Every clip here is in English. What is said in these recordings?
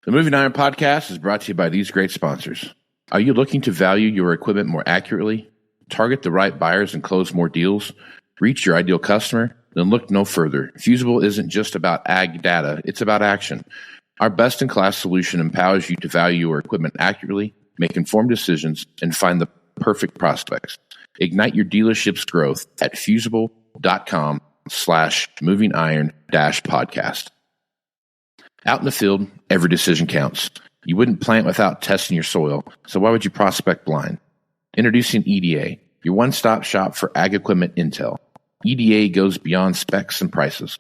The Moving Iron Podcast is brought to you by these great sponsors. Are you looking to value your equipment more accurately, target the right buyers and close more deals, reach your ideal customer? Then look no further. Fusible isn't just about ag data, it's about action. Our best-in-class solution empowers you to value your equipment accurately, make informed decisions, and find the perfect prospects. Ignite your dealership's growth at fusible.com/movingiron-podcast. Out in the field, every decision counts. You wouldn't plant without testing your soil, so why would you prospect blind? Introducing EDA, your one-stop shop for ag equipment intel. EDA goes beyond specs and prices.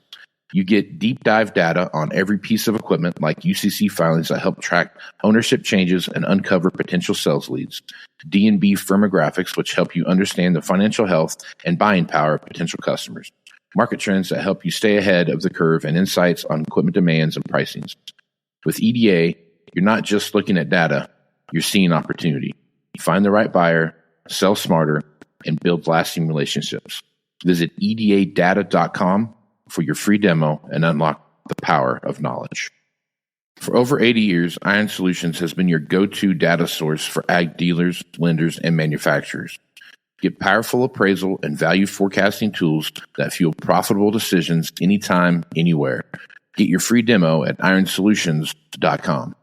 You get deep dive data on every piece of equipment like UCC filings that help track ownership changes and uncover potential sales leads. D&B firmographics, which help you understand the financial health and buying power of potential customers. Market trends that help you stay ahead of the curve, and insights on equipment demands and pricings. With EDA, you're not just looking at data, you're seeing opportunity. Find the right buyer, sell smarter, and build lasting relationships. Visit edadata.com for your free demo and unlock the power of knowledge. For over 80 years, Iron Solutions has been your go-to data source for ag dealers, lenders, and manufacturers. Get powerful appraisal and value forecasting tools that fuel profitable decisions anytime, anywhere. Get your free demo at ironsolutions.com.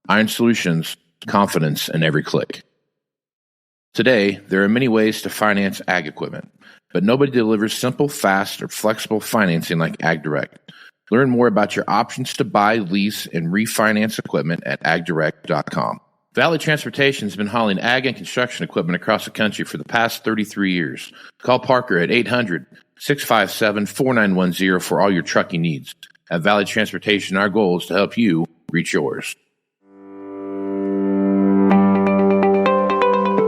Iron Solutions, confidence in every click. Today, there are many ways to finance ag equipment, but nobody delivers simple, fast, or flexible financing like AgDirect. Learn more about your options to buy, lease, and refinance equipment at agdirect.com. Valley Transportation has been hauling ag and construction equipment across the country for the past 33 years. Call Parker at 800-657-4910 for all your trucking needs. At Valley Transportation, our goal is to help you reach yours.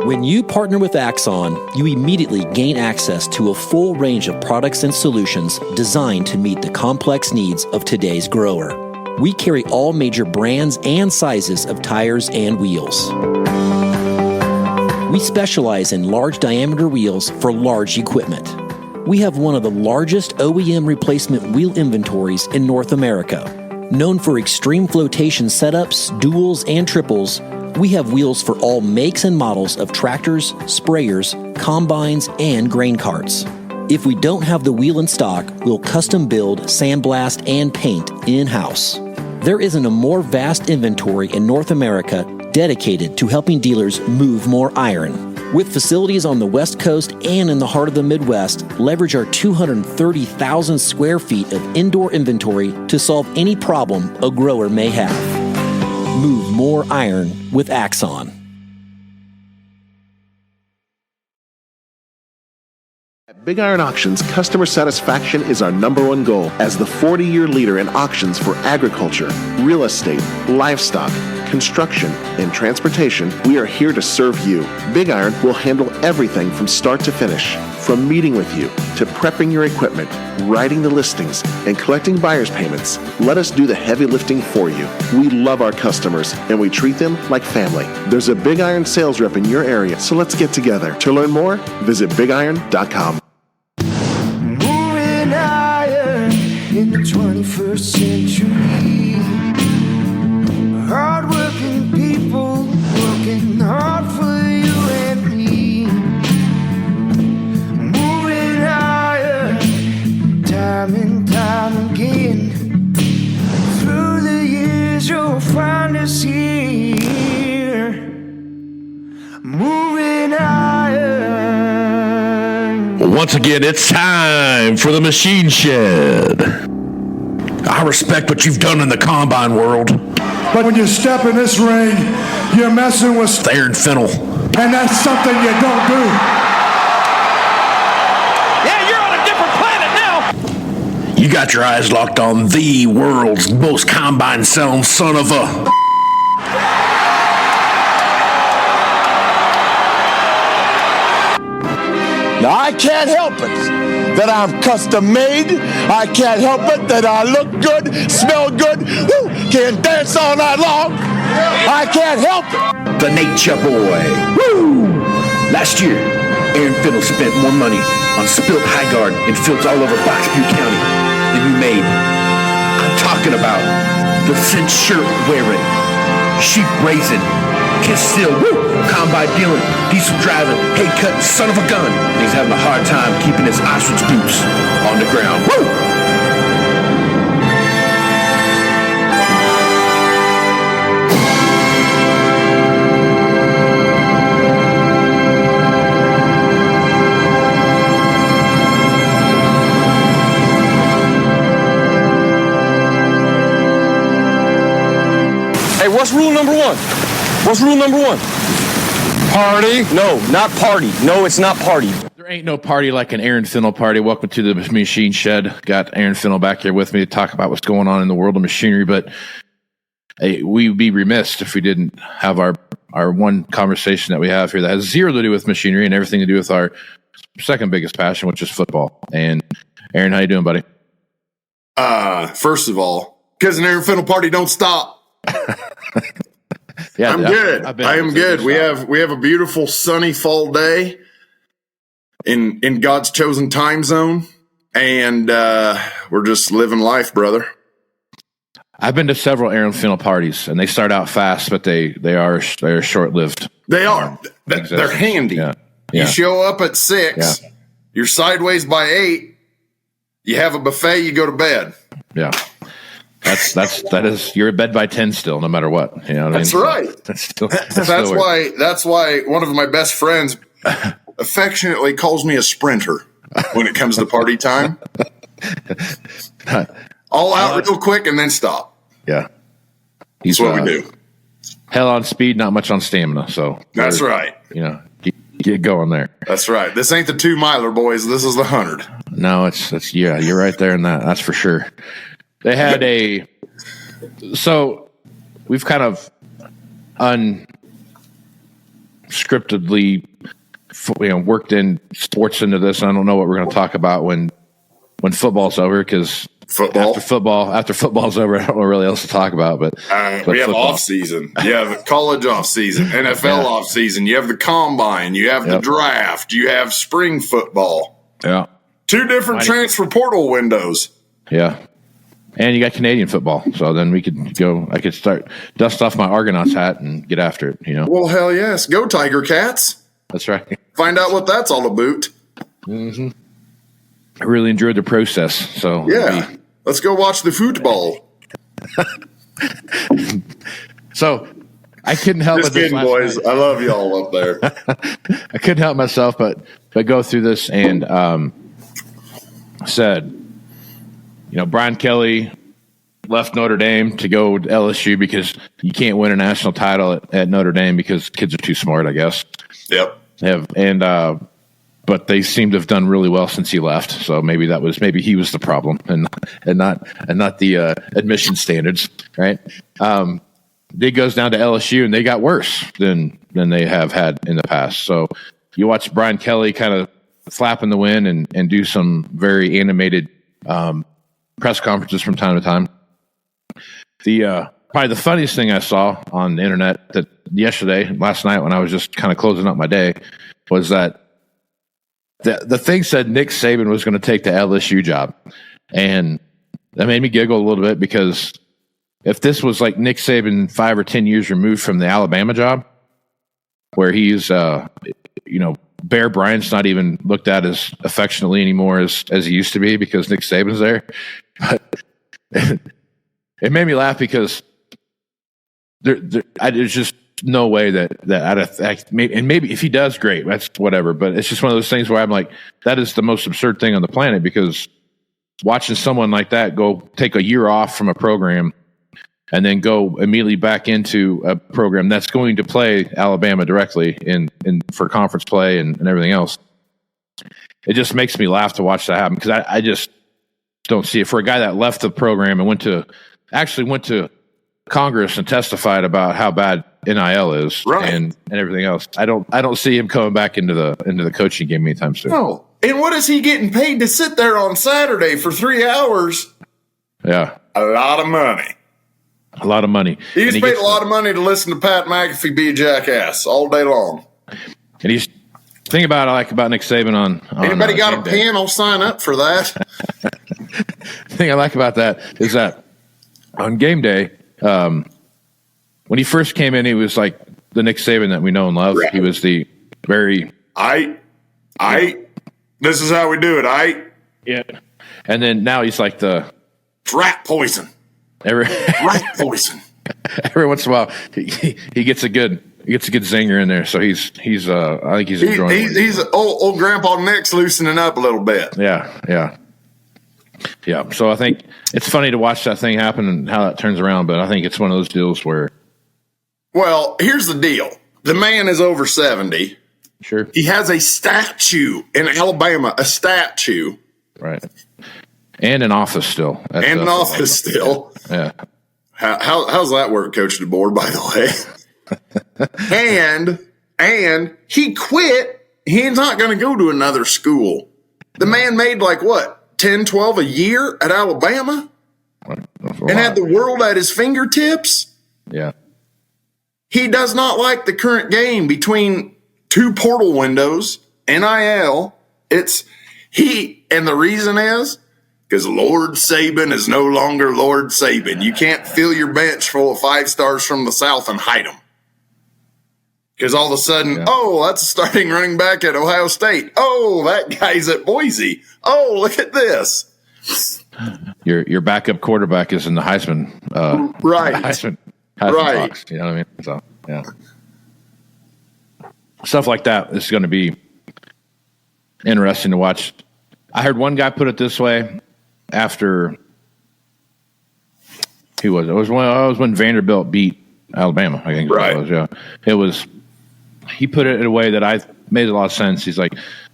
When you partner with Axon, you immediately gain access to a full range of products and solutions designed to meet the complex needs of today's grower. We carry all major brands and sizes of tires and wheels. We specialize in large diameter wheels for large equipment. We have one of the largest OEM replacement wheel inventories in North America. Known for extreme flotation setups, duals, and triples, we have wheels for all makes and models of tractors, sprayers, combines, and grain carts. If we don't have the wheel in stock, we'll custom build, sandblast, and paint in-house. There isn't a more vast inventory in North America dedicated to helping dealers move more iron. With facilities on the West Coast and in the heart of the Midwest, leverage our 230,000 square feet of indoor inventory to solve any problem a grower may have. Move more iron with Axon. At Big Iron Auctions, customer satisfaction is our #1 goal. As the 40-year leader in auctions for agriculture, real estate, livestock, construction, and transportation, we are here to serve you. Big Iron will handle everything from start to finish. From meeting with you, to prepping your equipment, writing the listings, and collecting buyer's payments, let us do the heavy lifting for you. We love our customers, and we treat them like family. There's a Big Iron sales rep in your area, so let's get together. To learn more, visit bigiron.com. Moving iron in the 21st century. Hard-working people working hard for you and me. Moving iron time and time again. Through the years you'll find us here. Moving iron. Once again, it's time for the Machine Shed. I respect what you've done in the combine world. But when you step in this ring, you're messing with Thayer and Finnell. And that's something you don't do. Yeah, you're on a different planet now. You got your eyes locked on the world's most combine selling son of a... Now, I can't help it that I'm custom made. I can't help it that I look good, smell good, can dance all night long. I can't help it. The Nature Boy. Woo! Last year, Aaron Finnell spent more money on spilled high guard in fields all over Box Butte County than you made. I'm talking about the cinch shirt wearing, sheep raising, kiss still, woo, combine dealing, diesel driving, hay cutting, son of a gun. He's having a hard time keeping his ostrich boots on the ground. Woo! Hey, what's rule number one? What's rule number one? Party. No, not party. No, it's not party. There ain't no party like an Aaron Finnell party. Welcome to the Machine Shed. Got Aaron Finnell back here with me to talk about what's going on in the world of machinery. But hey, we'd be remiss if we didn't have our one conversation that we have here that has zero to do with machinery and everything to do with our second biggest passion, which is football. And Aaron, how you doing, buddy? First of all, because an Aaron Finnell party don't stop. Yeah, I'm good. I am good. We have a beautiful sunny fall day in God's chosen time zone, and we're just living life, brother. I've been to several Aaron Finnell parties, and they start out fast, but they are short lived. They are. They're handy. Yeah. You show up at 6, you're sideways by 8. You have a buffet. You go to bed. Yeah. That is you're in bed by 10 still, no matter what. You know what that's I mean? Right. That's why one of my best friends affectionately calls me a sprinter when it comes to party time. All out real quick and then stop. Yeah. That's what we do. Hell on speed, not much on stamina. So that's right. You know, get going there. That's right. This ain't the 2-miler, boys. This is the 100. No, it's you're right there in that. That's for sure. They had so we've kind of unscriptedly, worked in sports into this. I don't know what we're going to talk about when football's over, because after football's over, I don't know really else to talk about. But we have off season. You have college off season, NFL off season. You have the combine. You have the draft. You have spring football. Yeah, 2 different transfer portal windows. Yeah. And you got Canadian football, so then I could start dust off my Argonauts hat and get after it, Well, hell yes. Go Tiger Cats. That's right. Find out what that's all about. Mm-hmm. I really enjoyed the process. So yeah, let's go watch the football. So I couldn't help just kidding, boys. Night. I love y'all up there. I couldn't help myself but go through this and said, Brian Kelly left Notre Dame to go to LSU because you can't win a national title at Notre Dame because kids are too smart, I guess. Yep. But they seem to have done really well since he left. So maybe he was the problem and not the admission standards, right? They goes down to LSU and they got worse than they have had in the past. So you watch Brian Kelly kind of flap in the wind and do some very animated press conferences from time to time. Probably the funniest thing I saw on the internet last night when I was just kind of closing up my day was that the thing said Nick Saban was going to take the LSU job. And that made me giggle a little bit, because if this was like Nick Saban 5 or 10 years removed from the Alabama job, where he's, Bear Bryant's not even looked at as affectionately anymore as he used to be because Nick Saban's there. But it made me laugh because there's just no way that maybe if he does, great, that's whatever. But it's just one of those things where I'm like, that is the most absurd thing on the planet, because watching someone like that go take a year off from a program and then go immediately back into a program that's going to play Alabama directly in for conference play and everything else. It just makes me laugh to watch that happen, because I just don't see it. For a guy that left the program and went to Congress and testified about how bad NIL is, right, and everything else, I don't see him coming back into the coaching game anytime soon. No. And what is he getting paid to sit there on Saturday for 3 hours? Yeah. A lot of money. A lot of money. He gets paid a lot of money to listen to Pat McAfee be a jackass all day long. And he's the thing about I like about Nick Saban on anybody got a pen? I'll sign up for that. The thing I like about that is that on game day, when he first came in, he was like the Nick Saban that we know and love. Right. He was the very this is how we do it. Yeah. And then now he's like the rat poison. Rat poison. Every once in a while, he gets a good zinger in there. So he's I think he's enjoying it. He's old Grandpa Nick's loosening up a little bit. Yeah. So I think it's funny to watch that thing happen and how that turns around. But I think it's one of those deals where. Well, here's the deal. The man is over 70. Sure. He has a statue in Alabama, a statue. Right. And an office still. Still. Yeah. How's that work, Coach DeBoer, by the way? and he quit. He's not going to go to another school. The man made like what, 10, 12 a year at Alabama? And had the world at his fingertips? Yeah. He does not like the current game between two portal windows, NIL. And the reason is because Lord Saban is no longer Lord Saban. You can't fill your bench full of 5 stars from the South and hide them. Because all of a sudden, that's a starting running back at Ohio State. Oh, that guy's at Boise. Oh, look at this. Your backup quarterback is in the Heisman. Right. Heisman right. Talks, you know what I mean? So, yeah. Stuff like that is going to be interesting to watch. I heard one guy put it this way after who was it? It was when Vanderbilt beat Alabama, I think. Right. It was he put it in a way that I made a lot of sense. He's like,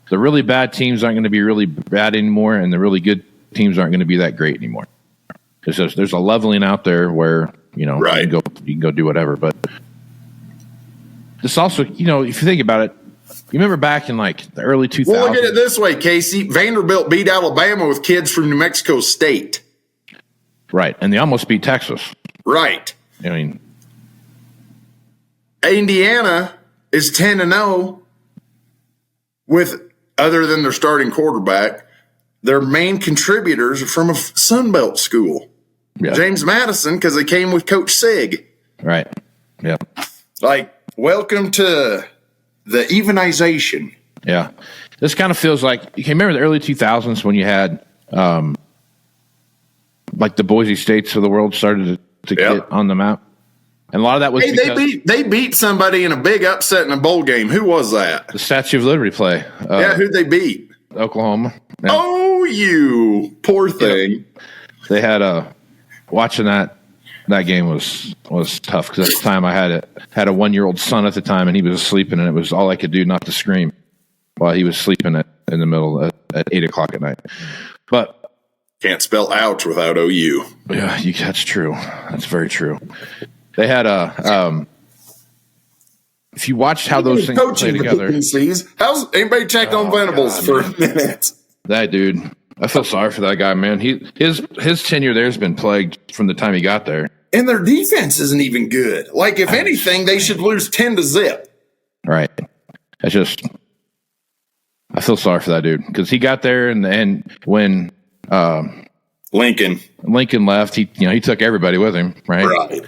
the really bad teams aren't going to be really bad anymore, and the really good teams aren't going to be that great anymore. There's a leveling out there where, right. you can go do whatever. But this also, if you think about it, you remember back in like the early 2000s. Well, look at it this way, Casey. Vanderbilt beat Alabama with kids from New Mexico State. Right, and they almost beat Texas. Right. I mean, Indiana is 10-0 with, other than their starting quarterback, their main contributors are from a Sunbelt school. Yeah. James Madison, because they came with Coach Sig. Right. Yeah. Like, welcome to the evenization. Yeah. This kind of feels like, you can remember the early 2000s when you had, like the Boise States of the world started to get on the map. And a lot of that was they beat somebody in a big upset in a bowl game. Who was that? The Statue of Liberty play. Who'd they beat? Oklahoma. Yeah. Oh, you poor thing. Yeah. They had watching that game was tough because at the time I had a 1-year-old son at the time, and he was sleeping, and it was all I could do not to scream while he was sleeping in the middle at 8:00 at night. But can't spell ouch without OU. Yeah, that's true. That's very true. They had if you watched how those things play together. How's anybody checked on Venables for a minute? That dude, I feel sorry for that guy, man. His tenure there has been plagued from the time he got there. And their defense isn't even good. Like, if anything, they should lose 10-0. Right. I feel sorry for that dude because he got there and when Lincoln left, he took everybody with him, right? Right.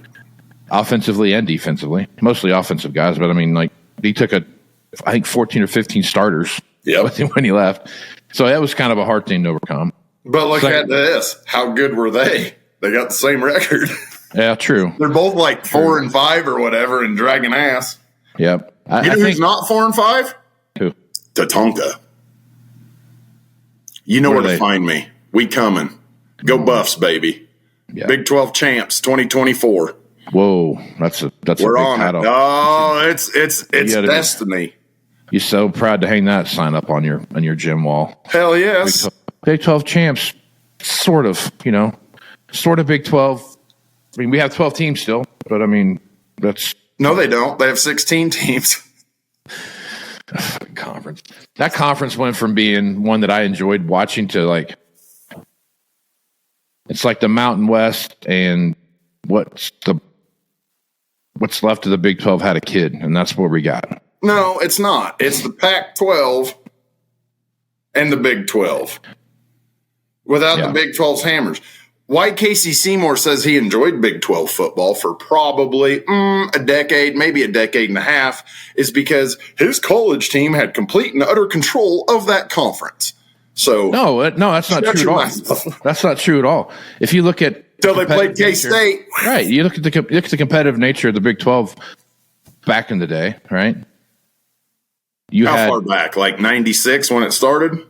Offensively and defensively, mostly offensive guys. But I mean, like he took I think 14 or 15 starters with him when he left. So that was kind of a hard thing to overcome. But look at this. How good were they? They got the same record. Yeah, true. They're both like 4-5 or whatever and dragging ass. Yep. You know who's not 4-5? Who? Tatonka. You know where to find me. We coming. Go Buffs, baby. Yeah. Big 12 champs 2024. Whoa, that's a we're big on title. It. Oh, it's destiny. You're so proud to hang that sign up on your gym wall. Hell yes. Big 12 champs, sort of Big 12. I mean, we have 12 teams still, but I mean, that's no, they don't. They have 16 teams. Conference. That conference went from being one that I enjoyed watching to like, it's like the Mountain West and what's left of the Big 12 had a kid, and that's what we got. No, it's not. It's the Pac-12 and the Big 12 without the Big 12's hammers. why Casey Seymour says he enjoyed Big 12 football for probably a decade, maybe a decade and a half, is because his college team had complete and utter control of that conference. So no, that's not true at all. That's not true at all. If you look at until they played K-State, right? You look at the competitive nature of the Big 12 back in the day, right? How far back? Like 96 when it started?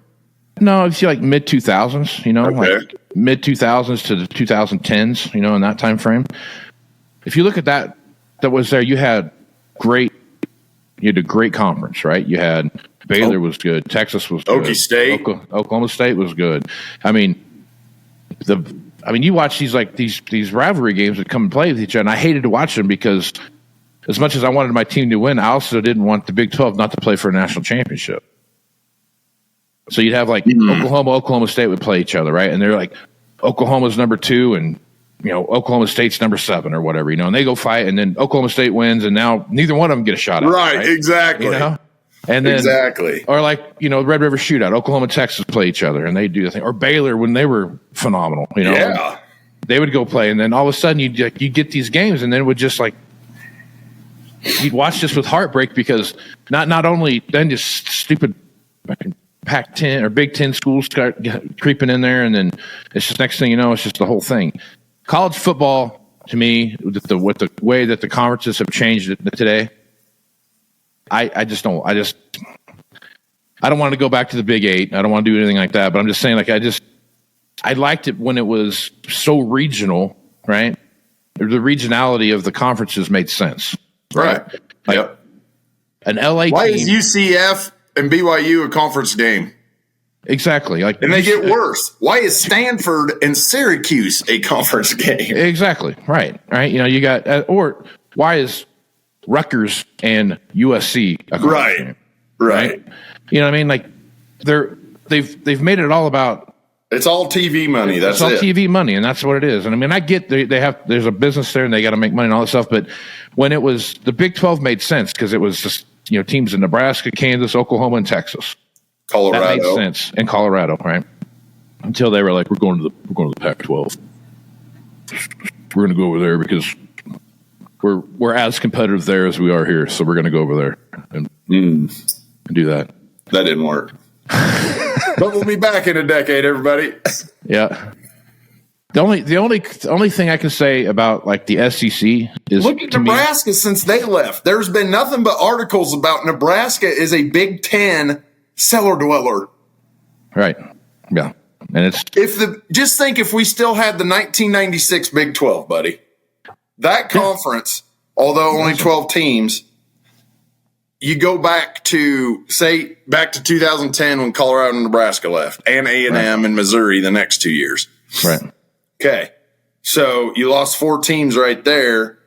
No, it's like mid 2000s. Okay. Like mid 2000s to the 2010s. In that time frame. If you look at that was there. You had a great conference, right? You had Baylor was good, Texas was good, Okie State, Oklahoma State was good. I mean, you watch these rivalry games that come and play with each other, and I hated to watch them because as much as I wanted my team to win, I also didn't want the Big 12 not to play for a national championship. So you'd have Oklahoma State would play each other, right? And they're like, Oklahoma's number 2 and, Oklahoma State's number 7 or whatever, and they go fight and then Oklahoma State wins and now neither one of them get a shot at it. Right, exactly. And then, or Red River Shootout, Oklahoma and Texas play each other and they do the thing. Or Baylor when they were phenomenal, Yeah. They would go play and then all of a sudden you get these games and then it would just you'd watch this with heartbreak because not only then just stupid Pac-10 or Big 10 schools start creeping in there, and then it's just next thing you know, it's just the whole thing. College football, to me, with the way that the conferences have changed today, I don't want to go back to the Big 8. I don't want to do anything like that, but I'm just saying, I liked it when it was so regional, right? The regionality of the conferences made sense. Right. Yep. An LA Why team, is UCF and BYU a conference game? Exactly. And they get worse. Why is Stanford and Syracuse a conference game? Exactly. Right. You got, or why is Rutgers and USC a conference game? Right. You know what I mean? They've made it all about. It's all TV money. That's it. It's all TV money, and that's what it is. And I mean, I get there's a business there, and they got to make money and all that stuff. But when it was the Big 12 made sense because it was just teams in Nebraska, Kansas, Oklahoma, and Texas, Colorado. That made sense, and Colorado, right? Until they were like, we're going to the Pac-12. We're going to go over there because we're as competitive there as we are here, so we're going to go over there and do that. That didn't work. But we'll be back in a decade, everybody. Yeah. The only thing I can say about the SEC is look at Nebraska since they left. There's been nothing but articles about Nebraska is a Big 10 cellar dweller. Right. Yeah. And it's just think if we still had the 1996 Big 12, buddy. That conference, although only 12 teams, you go back to 2010 when Colorado and Nebraska left, and A&M and Missouri the next 2 years. Right. Okay. So you lost 4 teams right there.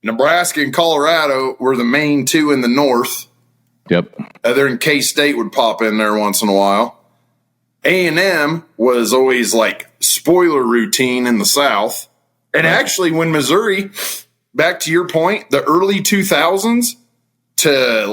Nebraska and Colorado were the main 2 in the North. Yep. Other than K-State would pop in there once in a while. A&M was always spoiler routine in the South. And actually when Missouri, back to your point, the early 2000s to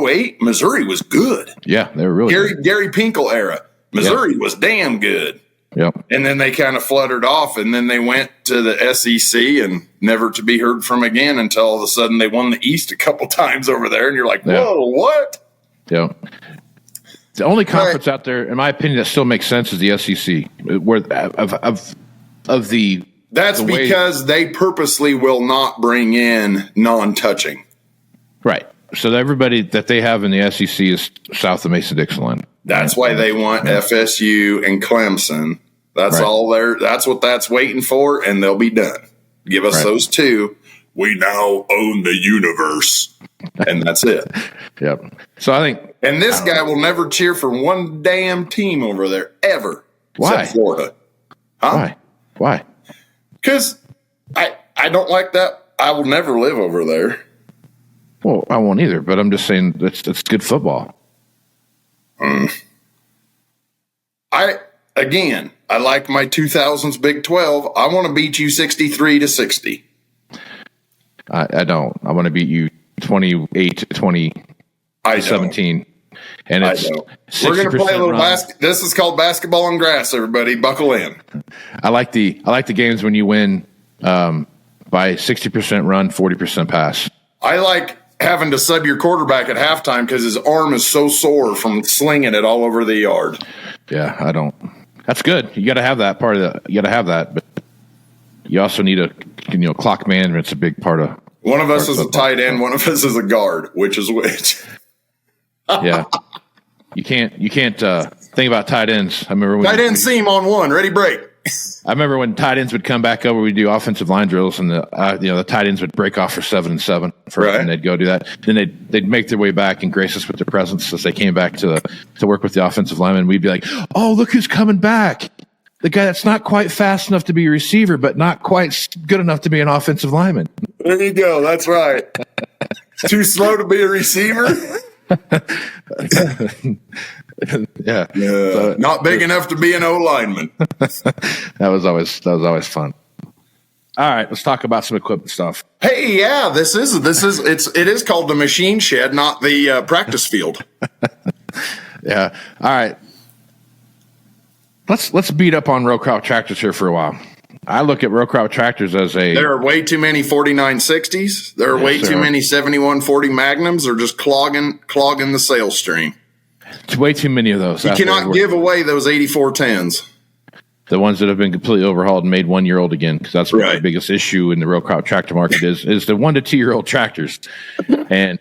08, Missouri was good. Yeah, they were really good. Gary Pinkel era. Missouri was damn good. Yep. And then they kind of fluttered off, and then they went to the SEC and never to be heard from again until all of a sudden they won the East a couple times over there, and you're like, whoa, what? Yeah. The only conference out there, in my opinion, that still makes sense is the SEC. Where That's because they purposely will not bring in non-touching. Right. So everybody that they have in the SEC is south of Mason-Dixon line. That's why they want FSU and Clemson. That's all that's what that's waiting for, and they'll be done. Give us those 2. We now own the universe. And that's it. Yep. So I think. And this guy will never cheer for one damn team over there, ever. Why? Except Florida. Huh? Why? Because I don't like that. I will never live over there. Well, I won't either, but I'm just saying that's good football. I like my 2000s Big 12. I want to beat you 63-60. I don't. I want to beat you 28-20. 17. And it's we're going to play a little This is called basketball on grass. Everybody, buckle in. I like the games when you win by 60% run, 40% pass. I like having to sub your quarterback at halftime because his arm is so sore from slinging it all over the yard. Yeah, I don't. That's good. You got to have that part of the. You got to have that, but you also need clock management's a big part of. One of us is a tight end. One of us is a guard. Which is which? Yeah. You can't think about tight ends. I remember when tight end seam on one, ready, break. I remember when tight ends would come back over, we'd do offensive line drills, and the tight ends would break off for 7 and 7, and they'd go do that. Then they'd make their way back and grace us with their presence as they came back to work with the offensive lineman. We'd be like, "Oh, look who's coming back! The guy that's not quite fast enough to be a receiver, but not quite good enough to be an offensive lineman." There you go. That's right. Too slow to be a receiver. Yeah. Not big enough to be an O lineman. That was always fun. All right, let's talk about some equipment stuff. Hey, yeah, it is called the machine shed, not the practice field. Yeah. All right. Let's beat up on row crop tractors here for a while. I look at row crop tractors as there are way too many 4960s. There are way too many 7140 Magnums. They're just clogging the sales stream. It's way too many of those. You cannot give away those 8410s. The ones that have been completely overhauled and made 1 year old again, because that's what the biggest issue in the row crop tractor market is the 1 to 2 year old tractors. And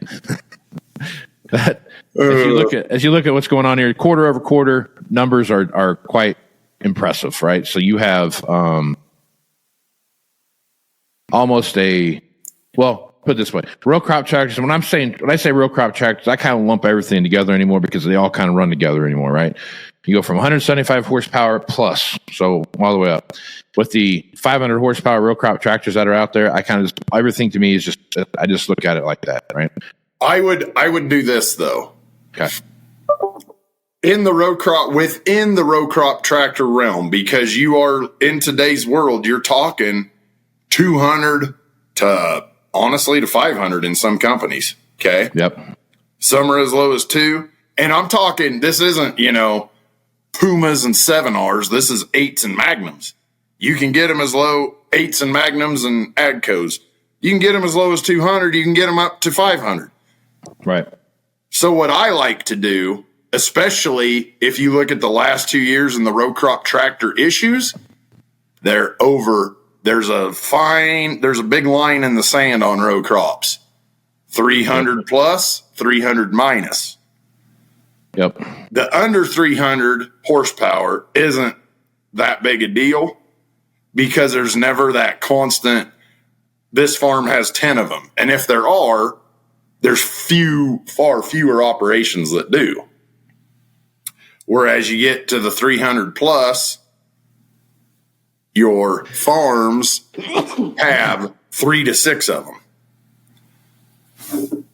that as you look at what's going on here, quarter over quarter numbers are quite impressive, right? So you have almost put it this way, row crop tractors. When I say row crop tractors, I kind of lump everything together anymore because they all kind of run together anymore, right? You go from 175 horsepower plus, so all the way up. With the 500 horsepower row crop tractors that are out there, I kind of everything to me is I just look at it like that, right? I would do this though. Okay. Within the row crop tractor realm, because you are in today's world, you're talking 200 to 500 in some companies. Okay. Yep. Some are as low as 2. And I'm talking, this isn't, Pumas and 7Rs. This is 8s and Magnums. You can get them as low 8s and Magnums and Agcos. You can get them as low as 200. You can get them up to 500. Right. So what I like to do, especially if you look at the last 2 years in the row crop tractor issues, there's a big line in the sand on row crops. 300 plus, 300 minus. Yep. The under 300 horsepower isn't that big a deal because there's never that constant, this farm has 10 of them. And if there are, there's far fewer operations that do. Whereas you get to the 300 plus, your farms have 3 to 6 of them.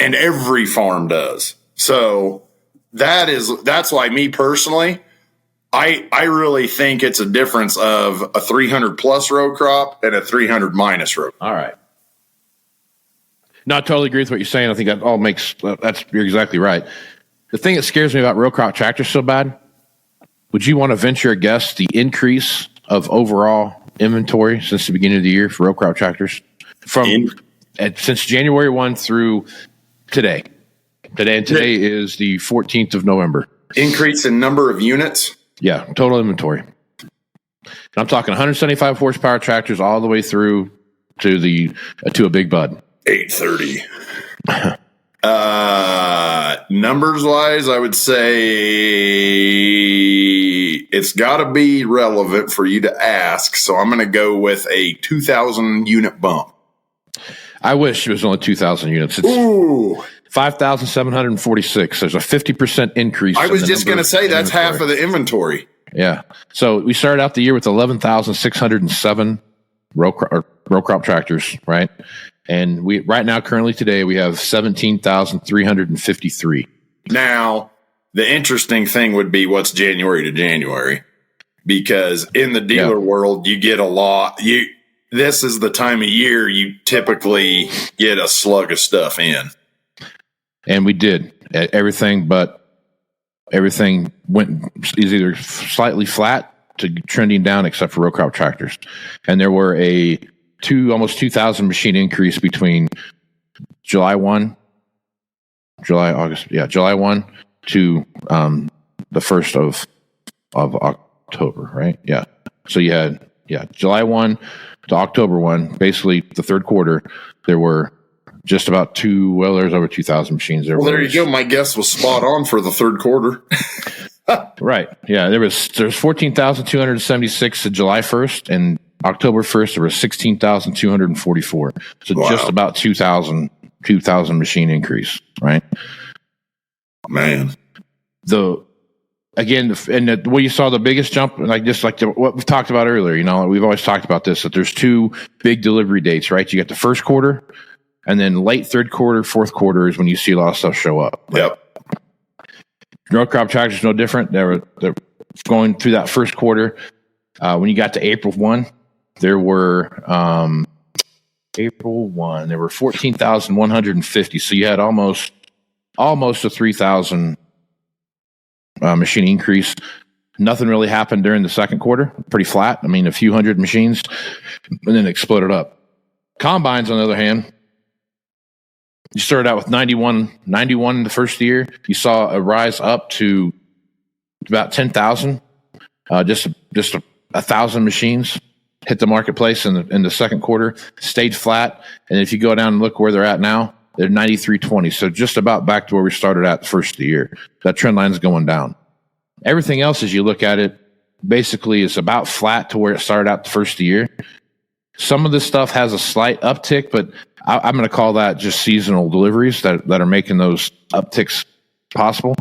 And every farm does. So that's why me personally, I really think it's a difference of a 300 plus row crop and a 300 minus row crop. All right. No, I totally agree with what you're saying. I think that all you're exactly right. The thing that scares me about row crop tractors so bad, would you want to venture a guess the increase of overall inventory since the beginning of the year for row crop tractors since January 1 through today? Today is the 14th of November. Increase in number of units? Yeah, total inventory. And I'm talking 175 horsepower tractors all the way through to a big bud. 830. Numbers wise, I would say it's got to be relevant for you to ask. So I'm going to go with a 2,000 unit bump. I wish it was only 2,000 units. It's 5,746. There's a 50% increase. I was just going to say that's half of the inventory. Yeah. So we started out the year with 11,607 row crop tractors, right? And currently today, we have 17,353. Now, the interesting thing would be what's January to January, because in the dealer world, you get a lot. This is the time of year you typically get a slug of stuff in. And we did. everything went is either slightly flat to trending down, except for row crop tractors. And there were almost 2,000 machine increase between July 1 to the 1st of October, right? Yeah. So you had, July 1 to October 1, basically the third quarter, there were just about there's over 2,000 machines there. Well, there you go. My guess was spot on for the third quarter. Right. Yeah. There's 14,276 to July 1st, and October 1st, there was 16,244. So just about 2,000 machine increase, right? Man. Where you saw the biggest jump, what we've talked about earlier, we've always talked about this, that there's two big delivery dates, right? You got the first quarter, and then late third quarter, fourth quarter is when you see a lot of stuff show up. Yep. Row crop tractors no different. They're going through that first quarter. When you got to April 1, there were 14,150. So you had almost a 3,000 machine increase. Nothing really happened during the second quarter. Pretty flat. I mean, a few hundred machines, and then exploded up. Combines, on the other hand, you started out with 91 in the first year. You saw a rise up to about 10,000. Just 1,000 machines hit the marketplace in the second quarter, stayed flat. And if you go down and look where they're at now, they're 93.20. So just about back to where we started at the first of the year. That trend line is going down. Everything else, as you look at it, basically is about flat to where it started out the first of the year. Some of this stuff has a slight uptick, but I'm going to call that just seasonal deliveries that are making those upticks possible.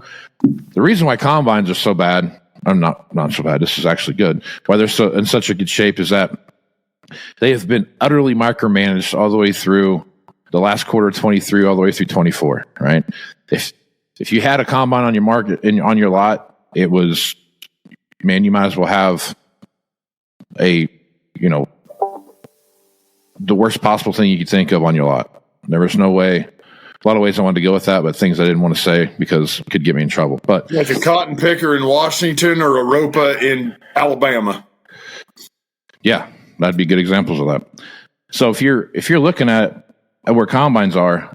The reason why combines are so bad, I'm not so bad, this is actually good, why they're so in such a good shape is that they have been utterly micromanaged all the way through the last quarter of 23, all the way through 24, right? If you had a combine on your market on your lot, it was, man, you might as well have the worst possible thing you could think of on your lot. There was no way. A lot of ways I wanted to go with that, but things I didn't want to say because it could get me in trouble. But like a cotton picker in Washington or a ropa in Alabama. Yeah, that'd be good examples of that. So if you're looking at where combines are,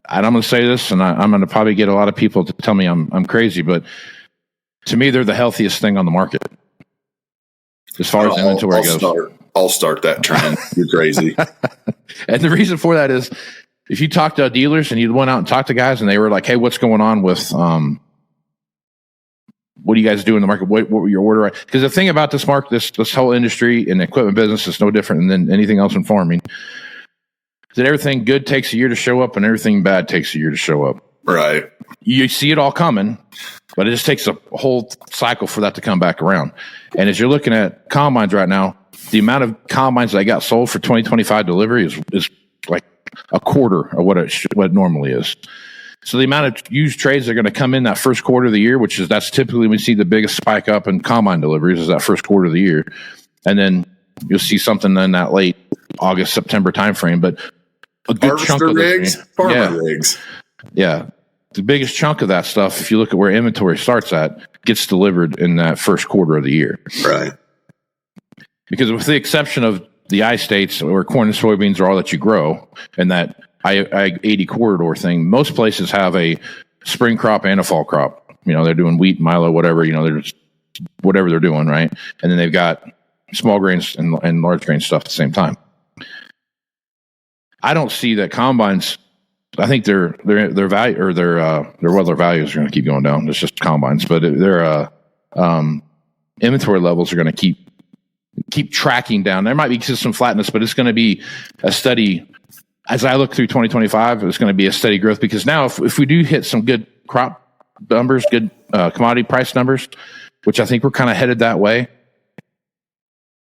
and I'm going to say this, and I'm going to probably get a lot of people to tell me I'm crazy, but to me, they're the healthiest thing on the market as far as inventory goes. I'll start that trend. You're crazy. And the reason for that is if you talk to dealers and you went out and talked to guys and they were like, hey, what's going on with what do you guys do in the market? What were your order? Because the thing about this market, this whole industry and equipment business is no different than anything else in farming. That everything good takes a year to show up and everything bad takes a year to show up. Right. You see it all coming, but it just takes a whole cycle for that to come back around. And as you're looking at combines right now, the amount of combines that got sold for 2025 delivery is like a quarter of what it normally is. So the amount of used trades that are going to come in that first quarter of the year, that's typically when we see the biggest spike up in combine deliveries, is that first quarter of the year. And then you'll see something in that late August, September timeframe. But a good chunk of rigs. Yeah. The biggest chunk of that stuff, if you look at where inventory starts at, gets delivered in that first quarter of the year. Right. Because with the exception of the I states where corn and soybeans are all that you grow, and that I-80 corridor thing, most places have a spring crop and a fall crop. They're doing wheat, milo, whatever, they're just whatever they're doing, right? And then they've got small grains and large grain stuff at the same time. I don't see that combines. I think their value or their values are going to keep going down. It's just combines, but their inventory levels are going to keep tracking down. There might be some flatness, but it's going to be a steady. As I look through 2025, it's going to be a steady growth because now if we do hit some good crop numbers, good commodity price numbers, which I think we're kind of headed that way.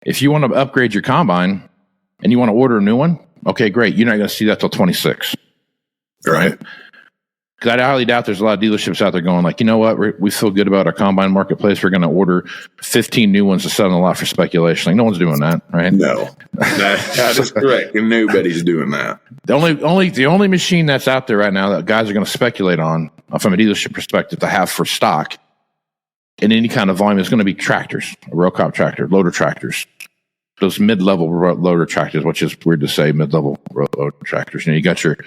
If you want to upgrade your combine and you want to order a new one, okay, great. You're not going to see that till 26. Right. Because I highly doubt there's a lot of dealerships out there going like, you know what, we feel good about our combine marketplace. We're going to order 15 new ones to set on the lot for speculation. Like, no one's doing that, right? No, that is correct. And nobody's doing that. The only machine that's out there right now that guys are going to speculate on from a dealership perspective to have for stock in any kind of volume is going to be tractors, a row crop tractor, loader tractors. Those mid-level loader tractors, which is weird to say, mid-level loader tractors. You know, you got your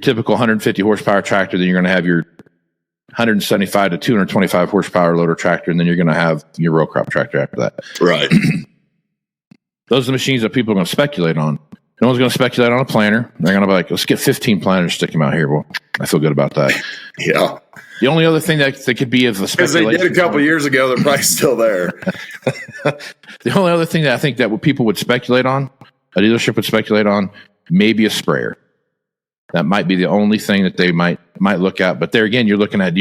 typical 150 horsepower tractor, then you're going to have your 175 to 225 horsepower loader tractor, and then you're going to have your row crop tractor after that. Right. Those are the machines that people are going to speculate on. No one's going to speculate on a planter. They're going to be like, let's get 15 planters, stick them out here. Well, I feel good about that. Yeah. The only other thing that could be of a speculation. Because they did a couple years ago, they're probably still there. The only other thing that I think that people would speculate on, a dealership would speculate on, maybe a sprayer. That might be the only thing that they might look at. But there again, you're looking at, are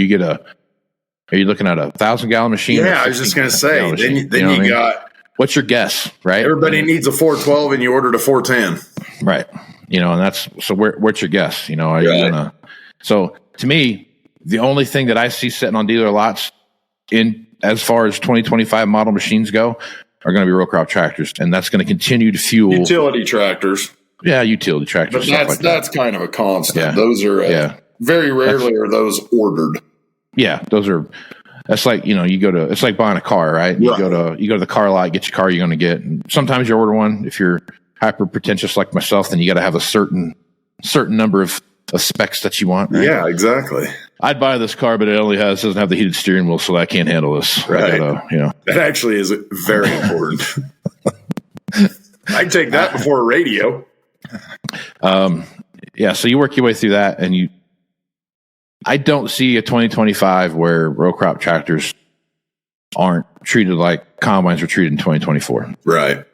you looking at a 1,000-gallon machine? Yeah, I was just going to say, then you got. What's your guess, right? Everybody needs a 412 and you ordered a 410. Right. You know, and that's, so what's your guess? You know, are you gonna, so to me, the only thing that I see sitting on dealer lots in as far as 2025 model machines go are going to be row crop tractors. And that's going to continue to fuel utility tractors. Yeah, utility tractors. But that's kind of a constant. Yeah. Those are very rarely are those ordered. Yeah, that's like, you know, it's like buying a car, right? You go to the car lot, get your car you're going to get. And sometimes you order one. If you're hyper pretentious like myself, then you got to have a certain number of specs that you want. Right? Yeah, exactly. I'd buy this car, but it doesn't have the heated steering wheel, so I can't handle this. Right. That actually is very important. I'd take that before a radio. Yeah, so you work your way through that, and I don't see a 2025 where row crop tractors aren't treated like combines were treated in 2024. Right.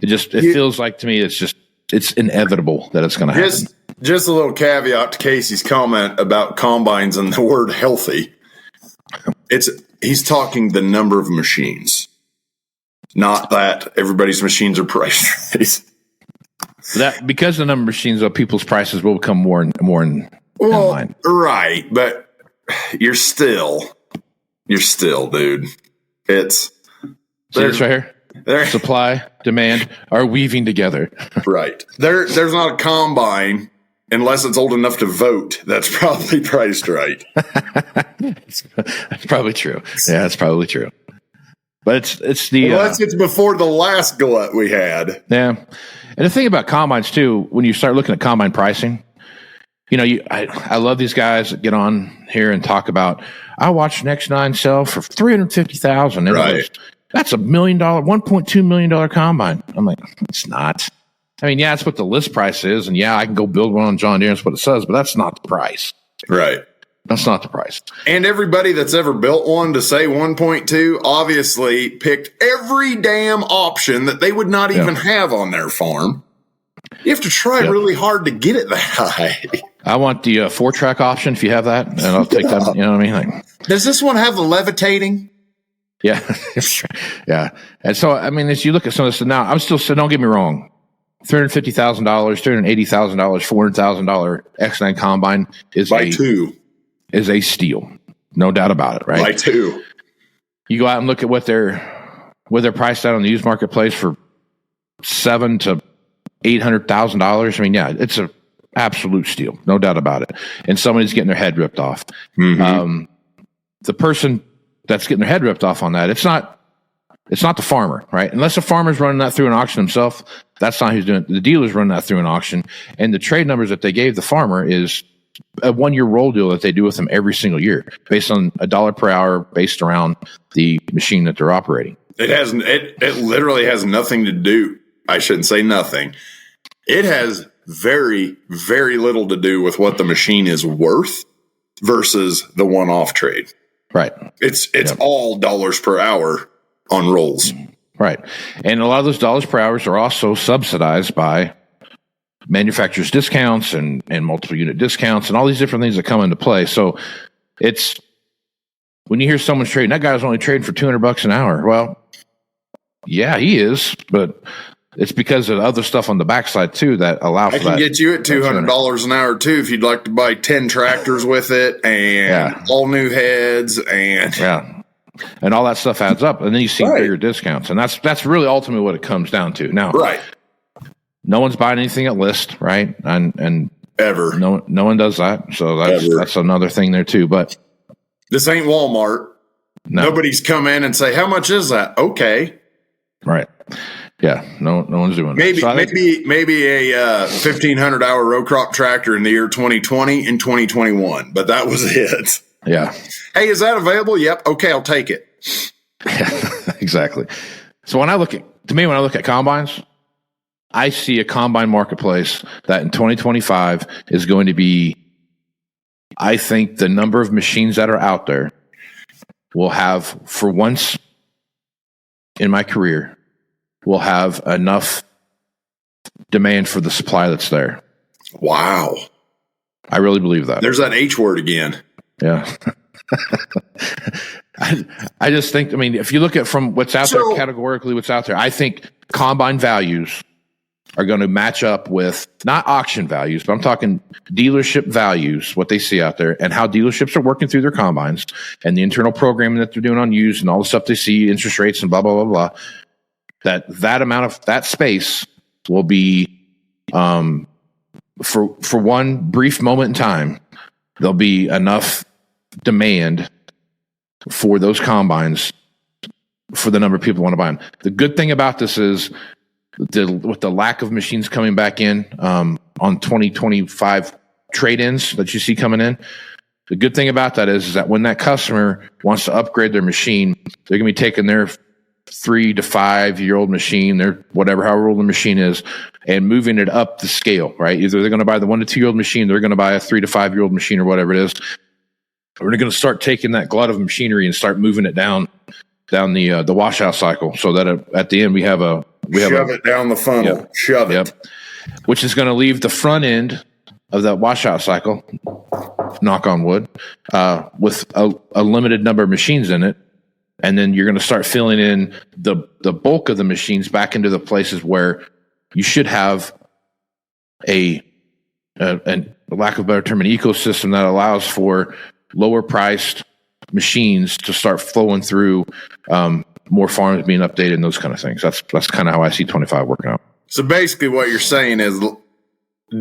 It feels like to me it's inevitable that it's going to happen. Just a little caveat to Casey's comment about combines and the word healthy. He's talking the number of machines, not that everybody's machines are priced right. That because the number of machines, though, people's prices will become more in line. Right, but you're still, dude. It's right here. Supply, demand are weaving together. Right. There's not a combine unless it's old enough to vote. That's probably priced right. That's probably true. Yeah, that's probably true. But it's unless it's before the last glut we had. Yeah. And the thing about combines too, when you start looking at combine pricing, you know, I love these guys that get on here and talk about, I watched an X9 sell for $350,000. Right. That's $1 million, $1.2 million combine. I'm like, it's not. I mean, yeah, that's what the list price is. And yeah, I can go build one on John Deere. That's what it says, but that's not the price. Right. That's not the price. And everybody that's ever built one to say 1.2 obviously picked every damn option that they would not even have on their farm. You have to try really hard to get it that high. I want the 4-track option if you have that, and I'll take that. You know what I mean? Does this one have the levitating? Yeah. Yeah. And so, I mean, as you look at some of this now, I'm still saying, don't get me wrong, $350,000, $380,000, $400,000 X9 combine is a steal. No doubt about it, right? By two. You go out and look at what they're priced out on the used marketplace for $700,000 to $800,000. I mean, yeah, it's an absolute steal, no doubt about it. And somebody's getting their head ripped off. Mm-hmm. The person that's getting their head ripped off on that, it's not the farmer, right? Unless the farmer's running that through an auction himself, that's not who's doing it. The dealer's running that through an auction, and the trade numbers that they gave the farmer is a 1-year roll deal that they do with them every single year, based on $1 per hour, based around the machine that they're operating. It literally has nothing to do. I shouldn't say nothing. It has very, very little to do with what the machine is worth versus the one-off trade. Right. It's all dollars per hour on rolls. Right. And a lot of those dollars per hours are also subsidized by manufacturers' discounts and multiple unit discounts and all these different things that come into play. So it's when you hear someone's trading, that guy's only trading for $200 an hour. Well, yeah, he is, but it's because of the other stuff on the backside too that allow for I can get you at $200 an hour too if you'd like to buy 10 tractors with it and all new heads and all that stuff adds up, and then you see bigger discounts, and that's really ultimately what it comes down to. Now, no one's buying anything at list, right? And ever, no one does that, so that's another thing there too. But this ain't Walmart. No. Nobody's come in and say, how much is that? Okay. Right. Yeah. No one's doing maybe, that. So maybe a 1,500 hour row crop tractor in the year 2020 and 2021, but that was it. Yeah. Hey, is that available? Yep. Okay. I'll take it. Exactly. So when I look at combines, I see a combine marketplace that in 2025 is going to be, I think the number of machines that are out there will have, for once in my career, will have enough demand for the supply that's there. Wow. I really believe that. There's that H word again. Yeah. I just think, I mean, if you look at from what's out there, categorically what's out there, I think combine values are going to match up with not auction values, but I'm talking dealership values, what they see out there and how dealerships are working through their combines and the internal programming that they're doing on used and all the stuff they see, interest rates and blah, blah, blah, blah. That amount of that space will be, for one brief moment in time, there'll be enough demand for those combines for the number of people who want to buy them. The good thing about this is with the lack of machines coming back in on 2025 trade-ins that you see coming in, the good thing about that is that when that customer wants to upgrade their machine, they're going to be taking their 3 to 5 year old machine, their however old the machine is, and moving it up the scale, right? Either they're going to buy the 1 to 2 year old machine, they're going to buy a 3 to 5 year old machine or whatever it is. We're going to start taking that glut of machinery and start moving it down the washout cycle, so that at the end we have it down the funnel. Yep, shove it. Which is going to leave the front end of that washout cycle, knock on wood, with a limited number of machines in it, and then you're going to start filling in the bulk of the machines back into the places where you should have a lack of a better term, an ecosystem that allows for lower priced machines to start flowing through, more farms being updated and those kind of things. That's kind of how I see 25 working out. So basically what you're saying is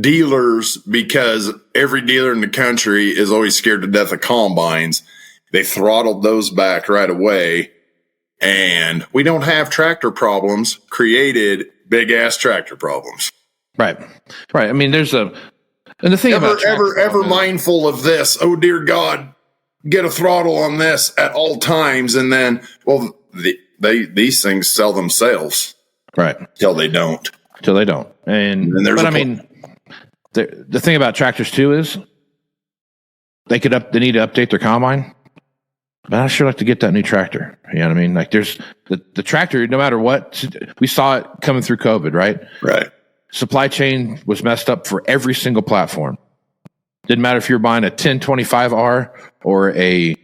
dealers, because every dealer in the country is always scared to death of combines, they throttled those back right away, and we don't have tractor problems, created big ass tractor problems. Right. I mean, and the thing ever mindful of this. Oh dear God, get a throttle on this at all times, and then these things sell themselves, right? Till they don't. And but I mean, the thing about tractors too is they need to update their combine. But I sure like to get that new tractor. You know what I mean? Like there's the tractor, no matter what, we saw it coming through COVID, right? Right. Supply chain was messed up for every single platform. Didn't matter if you're buying a 1025R or a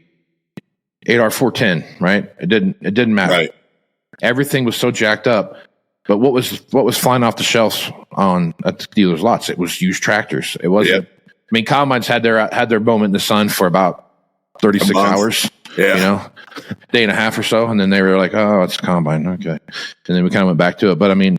8R410, right? It didn't matter. Right. Everything was so jacked up. But what was flying off the shelves at the dealers' lots? It was used tractors. It wasn't. Yep. I mean, combines had their moment in the sun for about 36 hours. Yeah. You know, day and a half or so, and then they were like, "Oh, it's a combine, okay." And then we kind of went back to it. But I mean,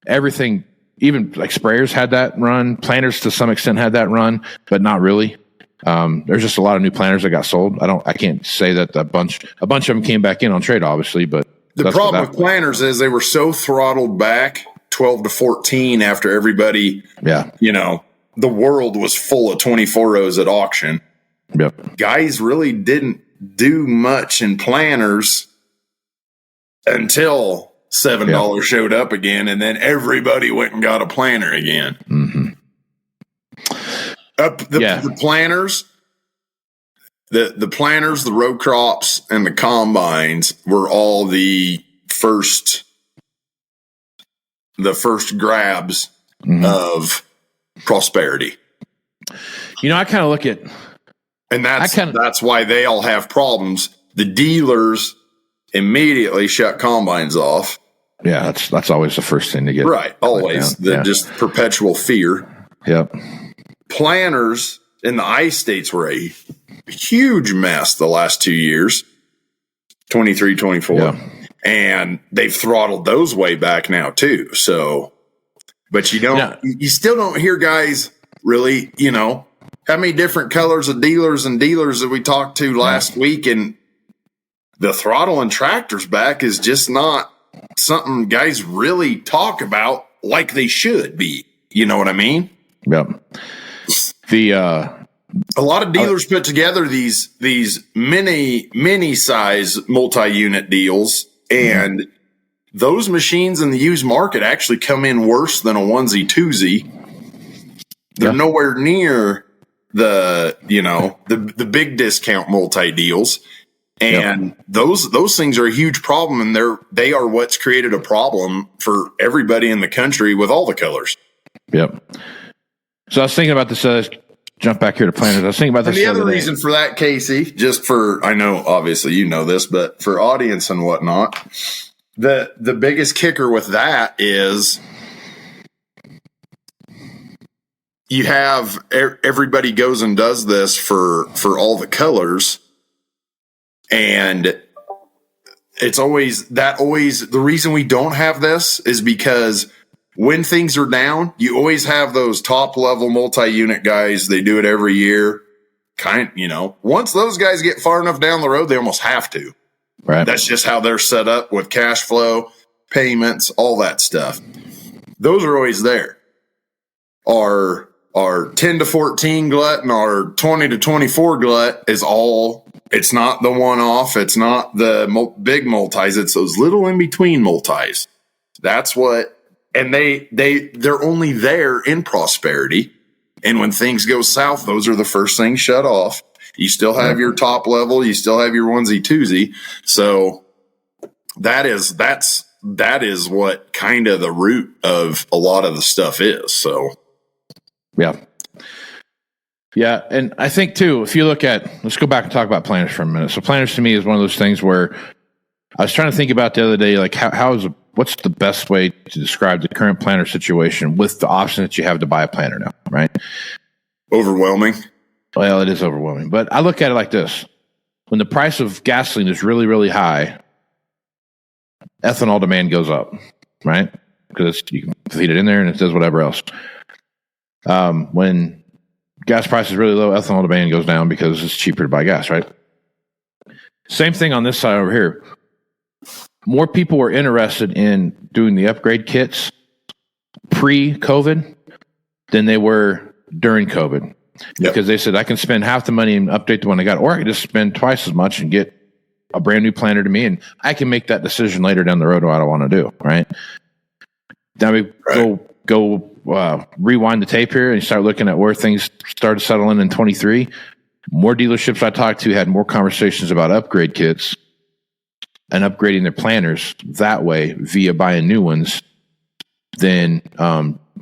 everything, even like sprayers had that run. Planters to some extent had that run, but not really. There's just a lot of new planters that got sold. I can't say that a bunch of them came back in on trade, obviously, but the problem with planters is they were so throttled back 12 to 14 after everybody, the world was full of 24 rows at auction. Yep. Guys really didn't do much in planters until $7 showed up again, and then everybody went and got a planter again. Mm-hmm. The planters, the planters, the row crops, and the combines were all the first grabs of prosperity. I kind of look at. And that's why they all have problems. The dealers immediately shut combines off. Yeah, that's always the first thing to get. Right. Always. Just perpetual fear. Yep. Planters in the I-states were a huge mess the last 2 years, 23, 24. Yeah. And they've throttled those way back now too. So, but you still don't hear guys really, how many different colors of dealers that we talked to last week, and the throttle and tractors back is just not something guys really talk about like they should be. You know what I mean? Yep. A lot of dealers put together these mini size multi-unit deals, and those machines in the used market actually come in worse than a onesie twosie. They're nowhere near the big discount multi deals. And those things are a huge problem, and they are what's created a problem for everybody in the country with all the colors. Yep. So I was thinking about this. Jump back here to planters. I was thinking about this. And the other reason for that, Casey, I know obviously you know this, but for audience and whatnot, the biggest kicker with that is you have everybody goes and does this for all the colors. And it's always the reason we don't have this is because when things are down, you always have those top level multi-unit guys. They do it every year. Once those guys get far enough down the road, they almost have to. Right. That's just how they're set up with cash flow, payments, all that stuff. Those are always there. Our 10 to 14 glut and our 20 to 24 glut is all. It's not the one-off. It's not the big multis. It's those little in-between multis. That's what, and they're only there in prosperity. And when things go south, those are the first things shut off. You still have your top level. You still have your onesie twosie. So that is what kind of the root of a lot of the stuff is. So, yeah. Yeah, and I think, too, if you look at – let's go back and talk about planters for a minute. So planters to me is one of those things where I was trying to think about the other day, like what's the best way to describe the current planter situation with the option that you have to buy a planter now, right? Overwhelming. Well, it is overwhelming. But I look at it like this. When the price of gasoline is really, really high, ethanol demand goes up, right? Because you can feed it in there and it does whatever else. When gas price is really low, ethanol demand goes down because it's cheaper to buy gas, right? Same thing on this side over here. More people were interested in doing the upgrade kits pre-COVID than they were during COVID. Because they said, I can spend half the money and update the one I got, or I can just spend twice as much and get a brand new planter to me, and I can make that decision later down the road what I want to do, right? Now we go rewind the tape here and you start looking at where things started settling in 23. More dealerships I talked to had more conversations about upgrade kits and upgrading their planters that way via buying new ones than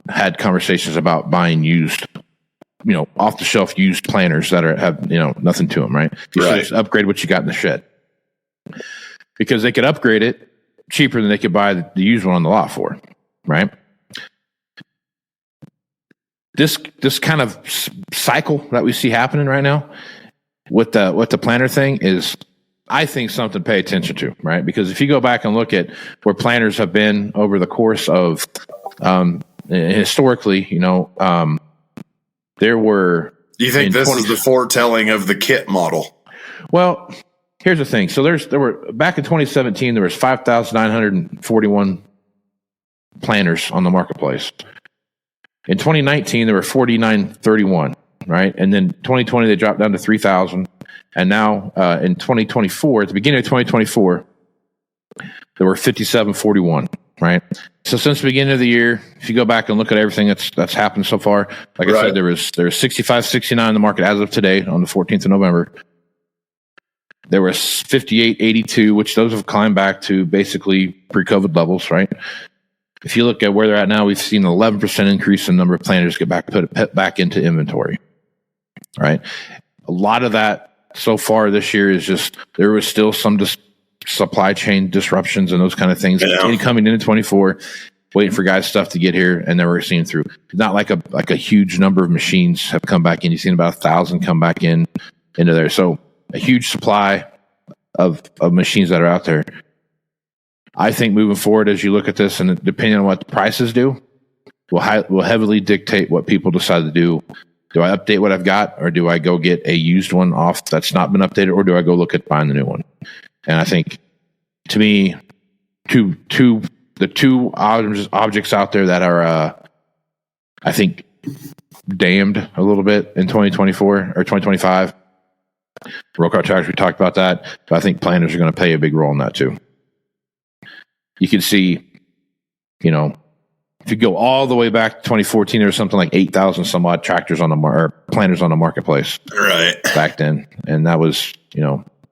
had conversations about buying used, off the shelf used planters that have nothing to them, right? You should just upgrade what you got in the shed, because they could upgrade it cheaper than they could buy the used one on the lot for, right? This kind of cycle that we see happening right now with the planter thing is, I think, something to pay attention to, right? Because if you go back and look at where planters have been over the course of historically, there were. Do you think this is the foretelling of the kit model? Well, here's the thing. So there were back in 2017, there was 5,941 planters on the marketplace. In 2019, there were 4,931, right? And then 2020, they dropped down to 3,000. And now in 2024, at the beginning of 2024, there were 5,741, right? So since the beginning of the year, if you go back and look at everything that's happened so far, like I said, there was 65, 69 in the market as of today on the 14th of November. There was 58, 82, which those have climbed back to basically pre-COVID levels, right? If you look at where they're at now, we've seen an 11% increase in the number of planters get put back into inventory, right? A lot of that so far this year is just there was still some supply chain disruptions and those kind of things coming into 24, waiting for guys' stuff to get here, and then we're seeing through. Not like a huge number of machines have come back in. You've seen about 1,000 come back into there. So a huge supply of machines that are out there. I think moving forward, as you look at this, and depending on what the prices do, will heavily dictate what people decide to do. Do I update what I've got, or do I go get a used one off that's not been updated, or do I go look at buying the new one? And I think, to me, the two objects out there that are, I think, damned a little bit in 2024 or 2025. Roll car tractors, we talked about that, but I think planters are going to play a big role in that too. You can see, if you go all the way back to 2014, there was something like 8,000 some odd tractors or planters on the marketplace. Right. Back then. And that was,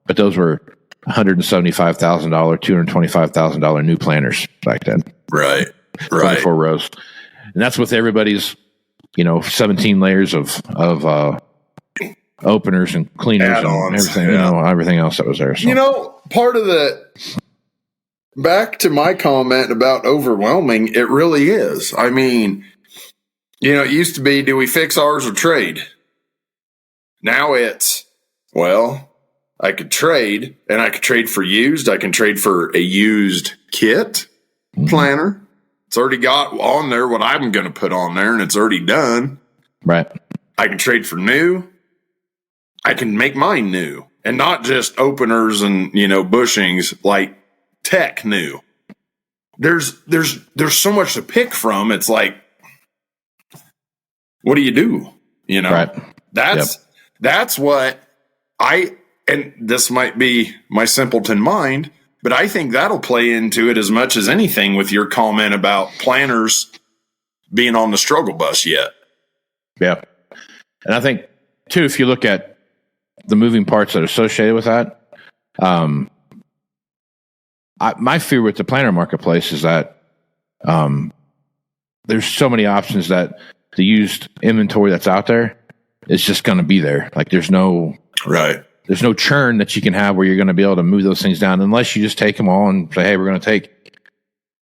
but those were $175,000, $225,000 new planters back then. Right. 24 rows. And that's with everybody's, 17 layers of openers and cleaners add-ons, and everything, everything else that was there. So. Part of back to my comment about overwhelming, it really is. I mean, it used to be, do we fix ours or trade? Now it's, I could trade, and I could trade for used. I can trade for a used kit planner. It's already got on there what I'm going to put on there, and it's already done. Right. I can trade for new. I can make mine new, and not just openers and, bushings, like tech new. There's so much to pick from. It's like, what do you do? Right. That's what and this might be my simpleton mind, but I think that'll play into it as much as anything with your comment about planners being on the struggle bus yet. Yeah. And I think too, if you look at the moving parts that are associated with that, my fear with the planner marketplace is that there's so many options that the used inventory that's out there is just going to be there. Like there's no churn that you can have where you're going to be able to move those things down unless you just take them all and say, hey, we're going to take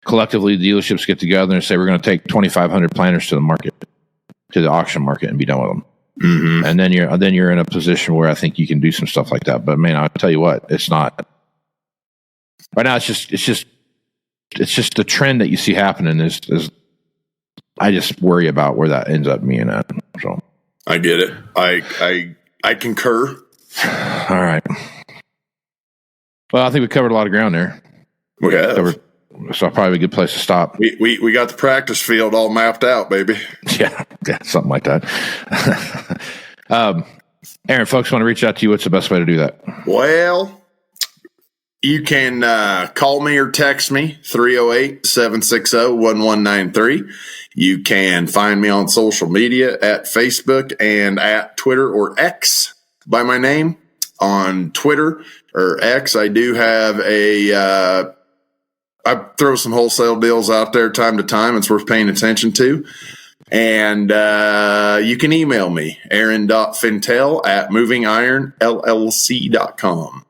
collectively the dealerships get together and say we're going to take 2,500 planners to the market, to the auction market, and be done with them. Mm-hmm. And then you're in a position where I think you can do some stuff like that. But man, I'll tell you what, it's not. Right now, it's just the trend that you see happening is I just worry about where that ends up being at. So I get it. I concur. All right. Well, I think we covered a lot of ground there. We have. So probably a good place to stop. We got the practice field all mapped out, baby. Yeah, something like that. Aaron, folks want to reach out to you. What's the best way to do that? Well, you can call me or text me, 308-760-1193. You can find me on social media at Facebook and at Twitter or X by my name. On Twitter or X, I do have I throw some wholesale deals out there time to time. It's worth paying attention to. And you can email me, aaron.fintel@movingironllc.com.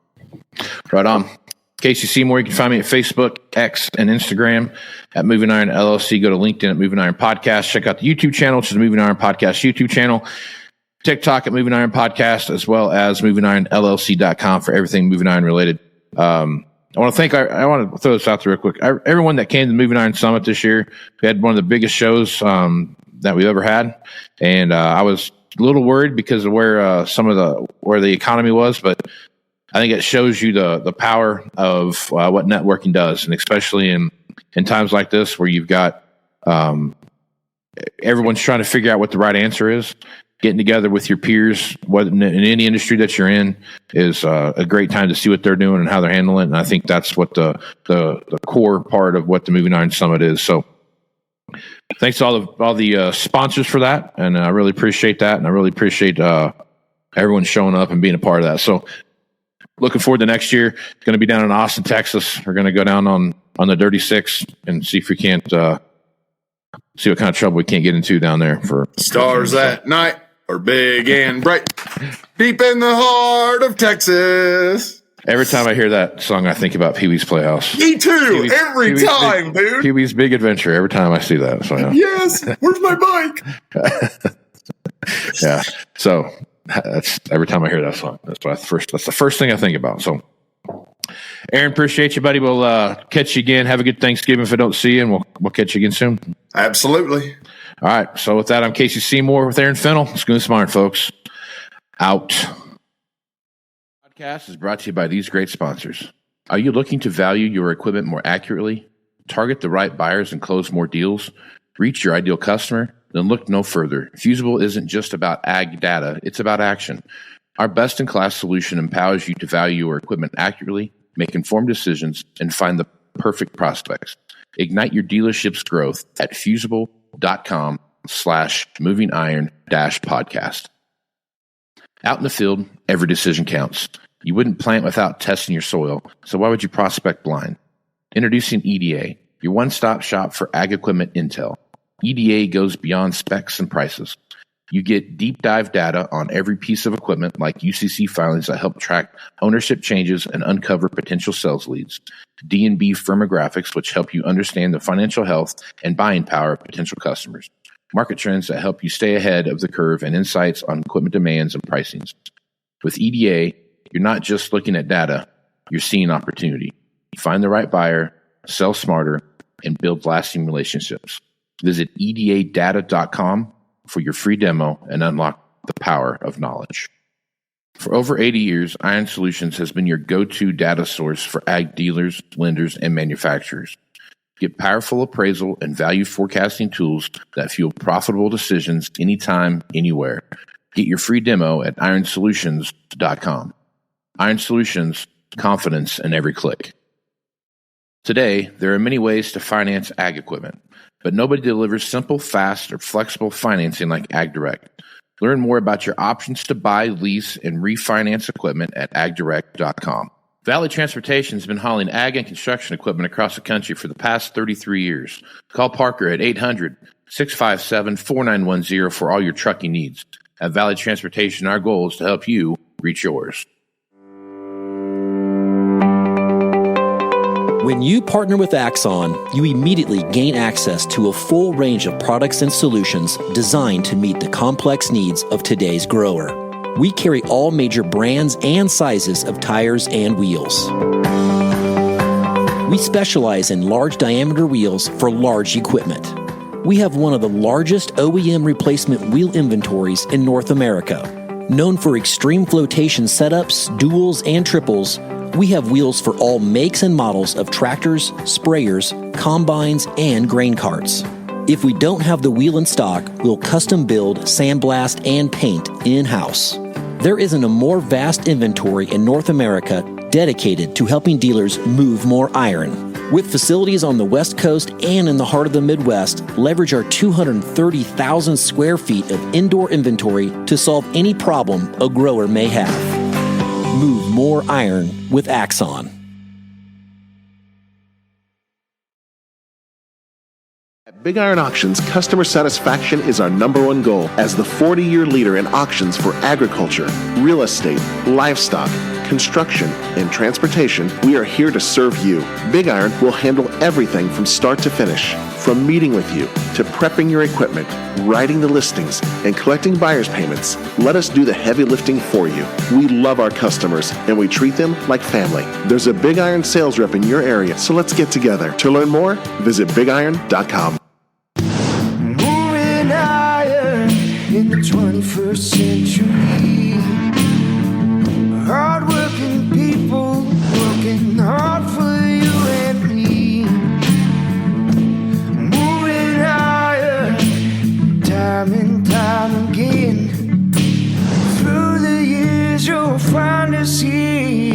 Right on. Casey Seymour, you can find me at Facebook, X, and Instagram at Moving Iron LLC. Go to LinkedIn at Moving Iron Podcast. Check out the YouTube channel, which is the Moving Iron Podcast YouTube channel. TikTok at Moving Iron Podcast, as well as movingironllc.com for everything Moving Iron related. I want to throw this out there real quick. Everyone that came to the Moving Iron Summit this year, we had one of the biggest shows that we've ever had. And I was a little worried because of where the economy was, but I think it shows you the power of what networking does, and especially in times like this where you've got everyone's trying to figure out what the right answer is. Getting together with your peers, whether in any industry that you're in, is a great time to see what they're doing and how they're handling it. And I think that's what the core part of what the Moving Iron Summit is. So, thanks to all the sponsors for that, and I really appreciate that, and I really appreciate everyone showing up and being a part of that. So, looking forward to next year. Going to be down in Austin, Texas. We're going to go down on the Dirty Six and see if we can't see what kind of trouble we can't get into down there for stars that night are big and bright, deep in the heart of Texas. Every time I hear that song, I think about Pee-wee's Playhouse. Me too. Every time, big, dude. Pee-wee's Big Adventure. Every time I see that. So, yeah. Yes. Where's my bike? Yeah. So that's every time I hear that song. That's the first thing I think about. So, Aaron, appreciate you, buddy. We'll catch you again. Have a good Thanksgiving if I don't see you, and we'll catch you again soon. Absolutely. All right. So with that, I'm Casey Seymour with Aaron Finnell. Let's go smart, folks. Out. Podcast is brought to you by these great sponsors. Are you looking to value your equipment more accurately, target the right buyers and close more deals, reach your ideal customer? Then look no further. Fusible isn't just about ag data, it's about action. Our best-in-class solution empowers you to value your equipment accurately, make informed decisions, and find the perfect prospects. Ignite your dealership's growth at fusible.com/movingiron-podcast. Out in the field, every decision counts. You wouldn't plant without testing your soil, so why would you prospect blind? Introducing EDA, your one-stop shop for ag equipment intel. EDA goes beyond specs and prices. You get deep dive data on every piece of equipment like UCC filings that help track ownership changes and uncover potential sales leads. D&B firmographics, which help you understand the financial health and buying power of potential customers. Market trends that help you stay ahead of the curve and insights on equipment demands and pricings. With EDA, you're not just looking at data, you're seeing opportunity. Find the right buyer, sell smarter, and build lasting relationships. Visit edadata.com for your free demo and unlock the power of knowledge. For over 80 years, Iron Solutions has been your go-to data source for ag dealers, lenders, and manufacturers. Get powerful appraisal and value forecasting tools that fuel profitable decisions anytime, anywhere. Get your free demo at ironsolutions.com. Iron Solutions, confidence in every click. Today, there are many ways to finance ag equipment, but nobody delivers simple, fast, or flexible financing like AgDirect. Learn more about your options to buy, lease, and refinance equipment at agdirect.com. Valley Transportation has been hauling ag and construction equipment across the country for the past 33 years. Call Parker at 800-657-4910 for all your trucking needs. At Valley Transportation, our goal is to help you reach yours. When you partner with Axon, you immediately gain access to a full range of products and solutions designed to meet the complex needs of today's grower. We carry all major brands and sizes of tires and wheels. We specialize in large diameter wheels for large equipment. We have one of the largest OEM replacement wheel inventories in North America. Known for extreme flotation setups, duals, and triples, we have wheels for all makes and models of tractors, sprayers, combines, and grain carts. If we don't have the wheel in stock, we'll custom build, sandblast, and paint in-house. There isn't a more vast inventory in North America dedicated to helping dealers move more iron. With facilities on the West Coast and in the heart of the Midwest, leverage our 230,000 square feet of indoor inventory to solve any problem a grower may have. Move more iron with Axon. At Big Iron Auctions, customer satisfaction is our #1 goal. As the 40-year leader in auctions for agriculture, real estate, livestock, construction, and transportation, we are here to serve you. Big Iron will handle everything from start to finish. From meeting with you, to prepping your equipment, writing the listings, and collecting buyer's payments, let us do the heavy lifting for you. We love our customers, and we treat them like family. There's a Big Iron sales rep in your area, so let's get together. To learn more, visit bigiron.com. Moving iron in the 21st century. Hard-working people working hard for you and me. Moving iron time and time again. Through the years you'll find us here.